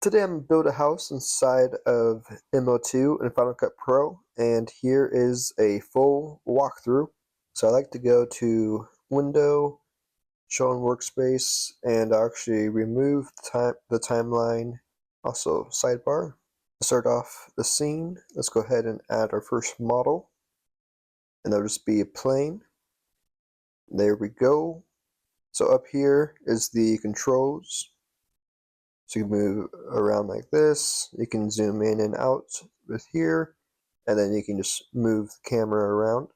Today I'm going to build a house inside of mO2 in Final Cut Pro, and here is a full walkthrough. So I like to go to Window, Show in Workspace, and I'll actually remove the timeline, also sidebar. To start off the scene, let's go ahead and add our first model, and that'll just be a plane. There we go. So up here is the controls. So you can move around like this. You can zoom in and out with here, and then you can just move the camera around.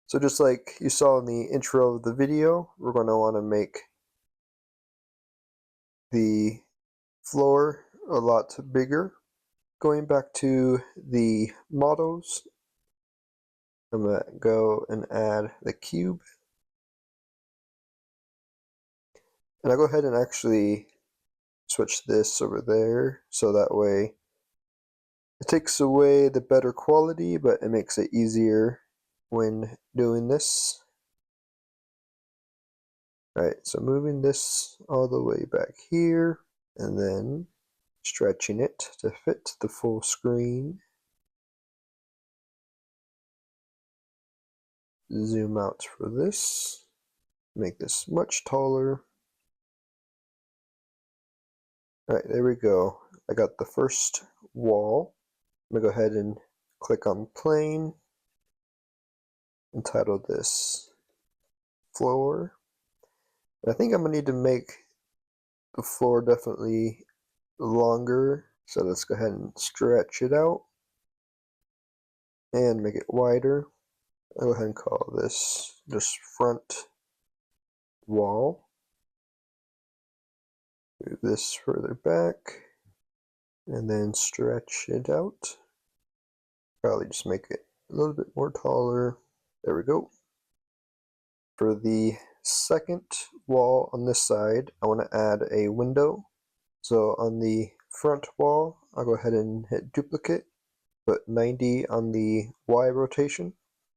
So just like you saw in the intro of the video, we're going to want to make the floor a lot bigger. Going back to the models, I'm going to go and add the cube. And I'll go ahead and actually switch this over there, so that way it takes away the better quality, but it makes it easier when doing this. Alright, so moving this all the way back here, and then stretching it to fit the full screen. Zoom out for this, make this much taller. Alright, there we go. I got the first wall. I'm going to go ahead and click on plane, entitle this floor. I think I'm going to need to make the floor definitely longer, so let's go ahead and stretch it out and make it wider. I'll go ahead and call this just front wall. Move this further back and then stretch it out. Probably just make it a little bit more taller. There we go. For the second wall on this side, I want to add a window. So on the front wall, I'll go ahead and hit duplicate, put 90 on the Y rotation,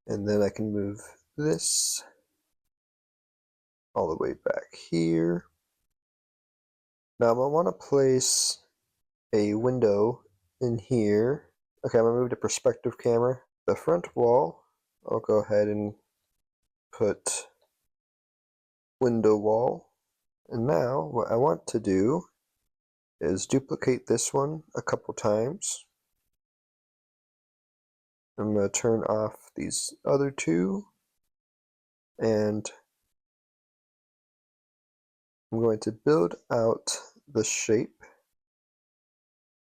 and then I can move this all the way back here. Now I'm going to want to place a window in here. Okay, I'm going to move to perspective camera. The front wall, I'll go ahead and put window wall. And now what I want to do is duplicate this one a couple times. I'm going to turn off these other two, and I'm going to build out the shape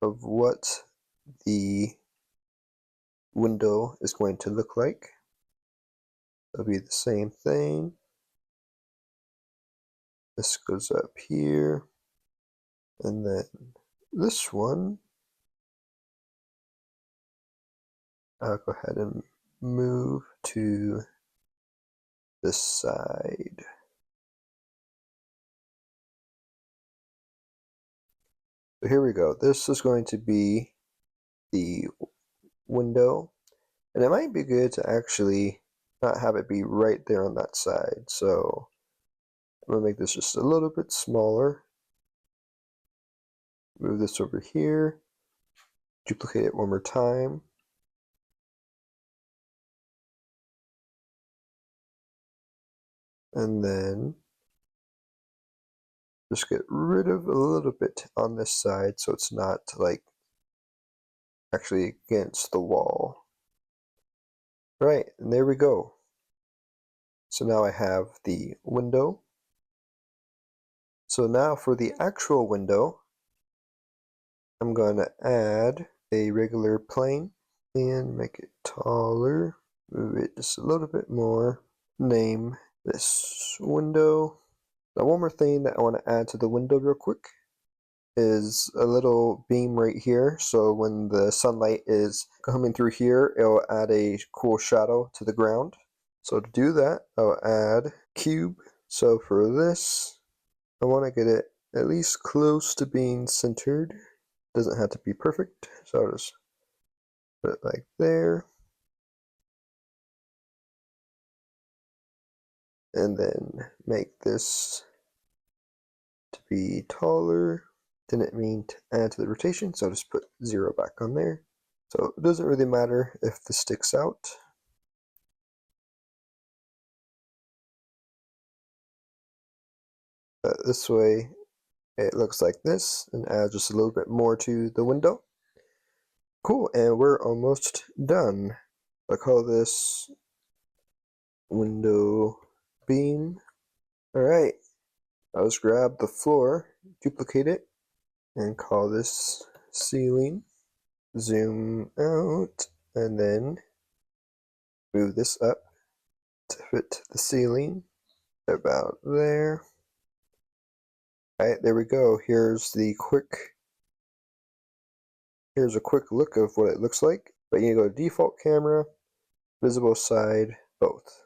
of what the window is going to look like. It'll be the same thing. This goes up here, and then this one, I'll go ahead and move to this side. So here we go. This is going to be the window, and it might be good to actually not have it be right there on that side. So I'm going to make this just a little bit smaller. Move this over here. Duplicate it one more time. And then just get rid of a little bit on this side so it's not like actually against the wall. Right, and there we go. So now I have the window. So now for the actual window, I'm going to add a regular plane and make it taller. Move it just a little bit more. Name this window. Now one more thing that I want to add to the window real quick is a little beam right here. So when the sunlight is coming through here, it'll add a cool shadow to the ground. So to do that, I'll add cube. So for this, I want to get it at least close to being centered. Doesn't have to be perfect, so I'll just put it like there. And then make this to be taller. didn't mean to add to the rotation, so I'll just put 0 back on there. So it doesn't really matter if this sticks out. But this way it looks like this, and add just a little bit more to the window. Cool, and we're almost done. I'll call this window beam. Alright, I'll just grab the floor, duplicate it, and call this ceiling. Zoom out, and then move this up to fit the ceiling about there. Alright, there we go. Here's a quick look of what it looks like. But you go to default camera, visible side, both.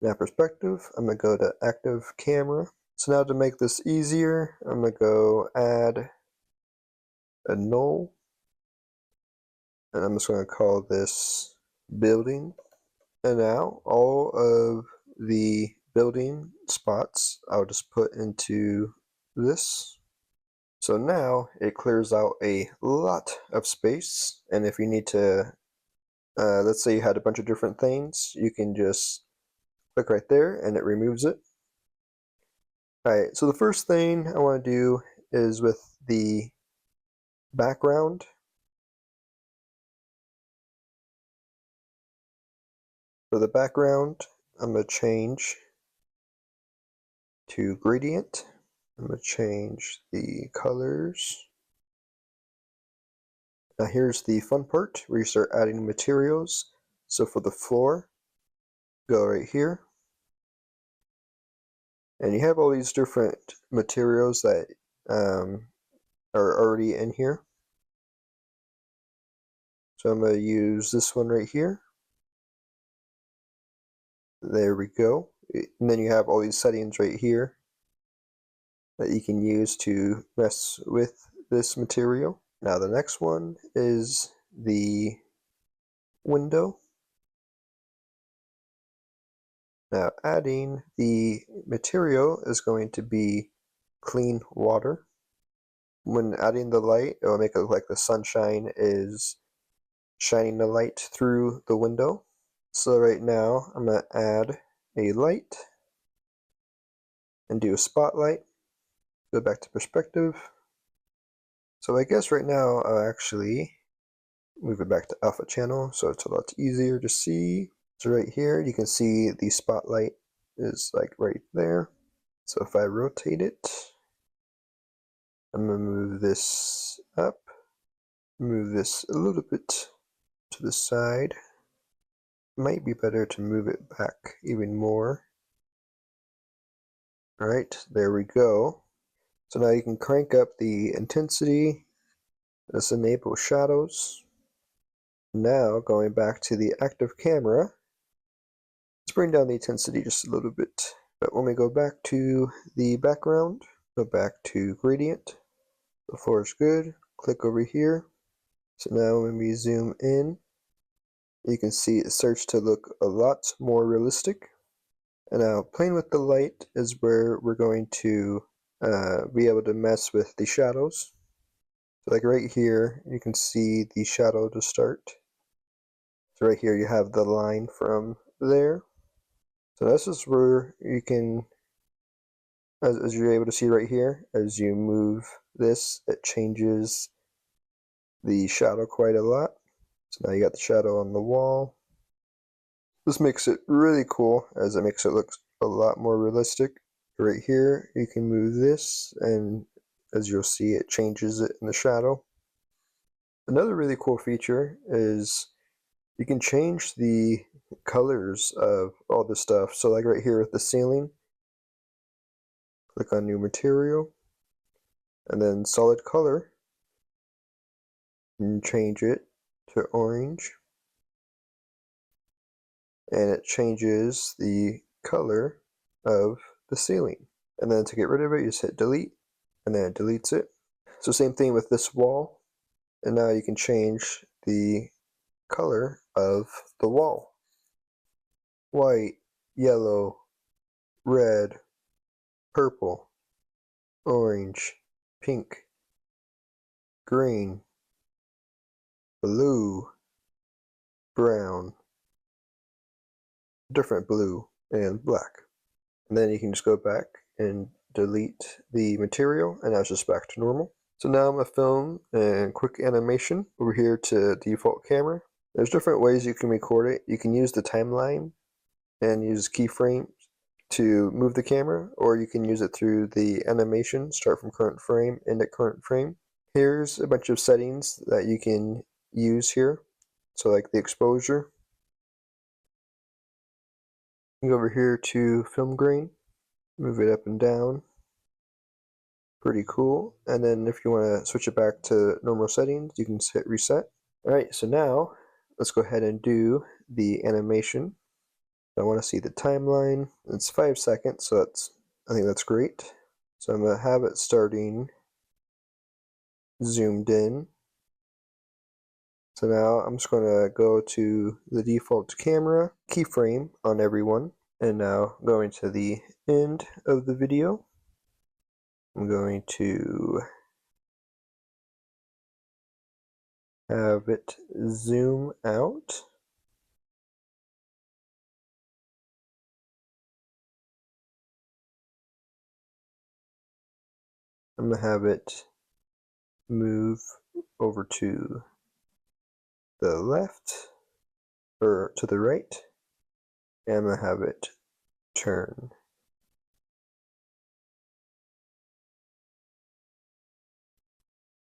Now perspective, I'm going to go to active camera. So now to make this easier, I'm going to go add a null. And I'm just going to call this building. And now all of the building spots I'll just put into this. So now it clears out a lot of space, and if you need to, let's say you had a bunch of different things, you can just click right there and it removes it. Alright, so the first thing I want to do is with the background. For the background, I'm going to change to gradient. I'm going to change the colors. Now here's the fun part where you start adding materials. So for the floor, go right here. And you have all these different materials that are already in here. So I'm going to use this one right here. There we go. And then you have all these settings right here that you can use to mess with this material. Now the next one is the window. Now adding the material is going to be clean water. When adding the light, it will make it look like the sunshine is shining the light through the window. So right now I'm going to add a light and do a spotlight. Go back to perspective. So I guess right now I'll actually move it back to alpha channel so it's a lot easier to see. So right here you can see the spotlight is like right there. So if I rotate it, I'm going to move this up, move this a little bit to the side. Might be better to move it back even more. Alright, there we go. So now you can crank up the intensity. Let's enable shadows. Now going back to the active camera, let's bring down the intensity just a little bit. But when we go back to the background, go back to gradient. The floor is good. Click over here. So now when we zoom in, you can see it starts to look a lot more realistic. And now playing with the light is where we're going to be able to mess with the shadows. So like right here, you can see the shadow to start. So right here you have the line from there. So this is where you can, as you're able to see right here, as you move this, it changes the shadow quite a lot. So now you got the shadow on the wall. This makes it really cool as it makes it look a lot more realistic. Right here you can move this, and as you'll see it changes it in the shadow. Another really cool feature is you can change the colors of all the stuff. So like right here with the ceiling, click on new material and then solid color and change it to orange, and it changes the color of the ceiling. And then to get rid of it, you just hit delete and then it deletes it. So same thing with this wall, and now you can change the color of the wall. White, yellow, red, purple, orange, pink. green, blue, brown, different blue, and black. And then you can just go back and delete the material, and now it's just back to normal. So now I'm going to film a quick animation over here to default camera. There's different ways you can record it. You can use the timeline and use keyframes to move the camera, or you can use it through the animation, start from current frame, end at current frame. Here's a bunch of settings that you can use here. So like the exposure. You go over here to film grain, move it up and down. Pretty cool. And then if you want to switch it back to normal settings, you can hit reset. Alright, so now let's go ahead and do the animation. I want to see the timeline. It's 5 seconds, so I think that's great. So I'm going to have it starting zoomed in. So now I'm just going to go to the default camera, keyframe on everyone, and now going to the end of the video. I'm going to have it zoom out. I'm going to have it move over to the left, or to the right, and I'm going to have it turn.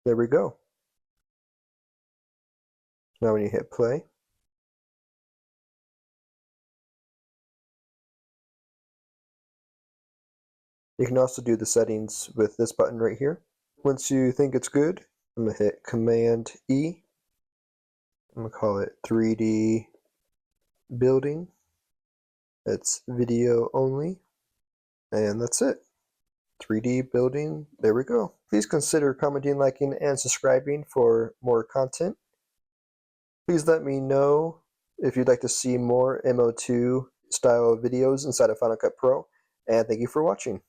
There we go. Now when you hit play, you can also do the settings with this button right here. Once you think it's good, I'm going to hit Command E. I'm going to call it 3D building. It's video only. And that's it. 3D building. There we go. Please consider commenting, liking, and subscribing for more content. Please let me know if you'd like to see more mO2 style videos inside of Final Cut Pro. And thank you for watching.